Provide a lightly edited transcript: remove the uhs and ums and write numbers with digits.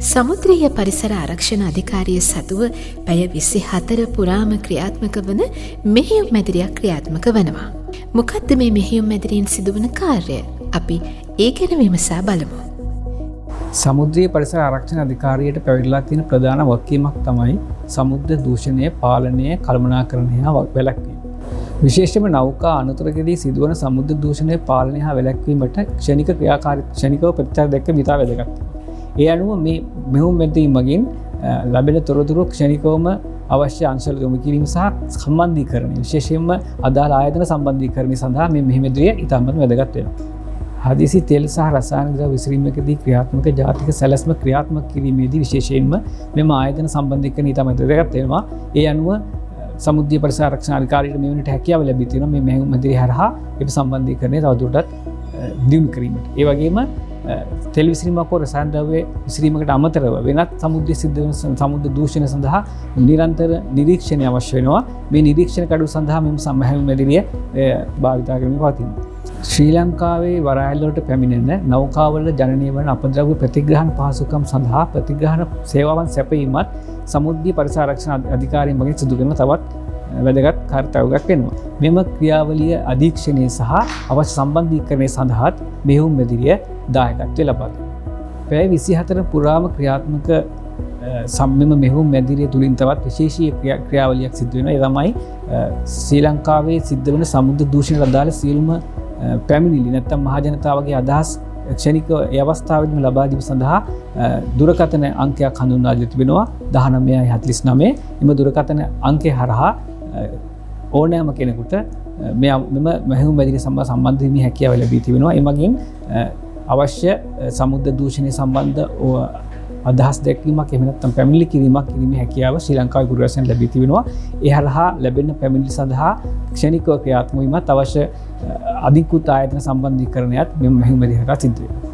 සමුද්‍රීය පරිසර ආරක්ෂණ අධිකාරිය සතුව පැය 24 පුරාම ක්‍රියාත්මක වන මෙහෙයුම් මැදිරියක් ක්‍රියාත්මක වනවා. මොකක්ද මේ මෙහෙයුම් මැදිරියෙන් සිදුවන කාර්යය? අපි ඒ ගැන විමසා බලමු. සමුද්‍රීය පරිසර ආරක්ෂණ අධිකාරියට පැවරලා තියෙන ප්‍රධාන වගකීමක් තමයි සමුද්‍ර දූෂණය පාලනය කළමනාකරණය හා වැළැක්වීම. විශේෂයෙන්ම නෞකා අනතුරකදී සිදුවන සමුද්‍ර දූෂණය පාලනය හා වැළැක්වීමට ක්ෂණිකව ප්‍රතිචාර දැක්වීම ඉතා වැදගත්. ඒ අනුව මේ මෙහෙයුම් මැදිරිය මගින් ලැබෙන තොරතුරු ක්ෂණිකවම අවශ්‍ය අංශවල යොමු කිරීම සහ සම්බන්ධීකරණය විශේෂයෙන්ම අදාළ ආයතන සම්බන්ධීකරණය සඳහා මේ මෙහෙයුම් මැදිරිය ඉතාමත් වැදගත් වෙනවා. හදිසි තෙල් සහ රසායන ද්‍රව්‍ය විසීමකදී ක්‍රියාත්මක ජාතික සැලැස්ම ක්‍රියාත්මක කිරීමේදී විශේෂයෙන්ම මෙම ආයතන සම්බන්ධීකරණය ඉතාමත් වැදගත් වෙනවා. ඒ අනුව සමුද්‍රීය පරිසර ආරක්ෂණ අධිකාරියට මේ වෙනට හැකියාව ලැබී තියෙනවා මේ මෙහෙයුම් මැදිරිය හරහා ඒ සම්බන්ධීකරණය තවදුරටත් දියුණු කිරීමට. ඒ වගේම තෙල් විසිරීමක් හෝ රසායන ද්‍රව්‍ය විසිරීමකට අමතරව වෙනත් සමුද්‍රයේ සිද්ධ වන සමුද්‍ර දූෂණය සඳහා නිරන්තර නිරීක්ෂණය අවශ්‍ය වෙනවා. මේ නිරීක්ෂණ කඩු සඳහා මෙම මෙහෙයුම් මැදිරිය භාවිතා කරමින් පවතිනවා. ශ්‍රී ලංකාවේ වරායල් වලට පැමිණෙන නෞකාවල ජනනය වන අපද්‍රව්‍ය ප්‍රතිග්‍රහණ පහසුකම් සඳහා ප්‍රතිග්‍රහණ සේවාවන් සැපයීමත් සමුද්‍රීය පරිසර ආරක්ෂණ අධිකාරිය මගින් සිදු කරන තවත් වැදගත් කාර්යයක් වෙනවා. මෙම ක්‍රියාවලිය අධීක්ෂණය සහ අවශ්‍ය සම්බන්ධීකරණය සඳහාත් මෙහෙයුම් මැදිරිය දායකත්වය ලබා දෙනවා. පැය 24 පුරාම ක්‍රියාත්මක මෙම මෙහෙයුම් මැදිරිය තුලින් තවත් විශේෂීය ක්‍රියාවලියක් සිදු වෙනවා. ඒ තමයි ශ්‍රී ලංකාවේ සිද්ධ වෙන සමුද්‍ර දූෂණයට අදාළ සියලුම පැමිණිලි නැත්නම් මහ ජනතාවගේ අදහස් ක්ෂණිකව ඒ අවස්ථාවේදීම ලබා දීම සඳහා දුරකථන අංකයක් හඳුන්වා දී තිබෙනවා 1949. එම දුරකථන අංකය හරහා ඕනෑම කෙනෙකුට මෙම මෙහෙයුම් මැදිරිය සම්බන්ධ වීමේ හැකියාව ලැබී තිබෙනවා. ඒ මගින් අවශ්‍ය සමුද්‍ර දූෂණය සම්බන්ධ අදහස් දැක්වීමක් එහෙම නැත්නම් පැමිණිලි කිරීමක් කිරීමේ හැකියාව ශ්‍රී ලංකාවේ ගුරුවරයන් ලැබී තිබෙනවා. ඒ හරහා ලැබෙන පැමිණිලි සඳහා ක්ෂණිකව ක්‍රියාත්මක වීමත් අවශ්‍ය අධිකෘත ආයතන සම්බන්ධීකරණයත් මෙම මෙහෙයුම් මැදිරිය හරහා සිදු වෙනවා.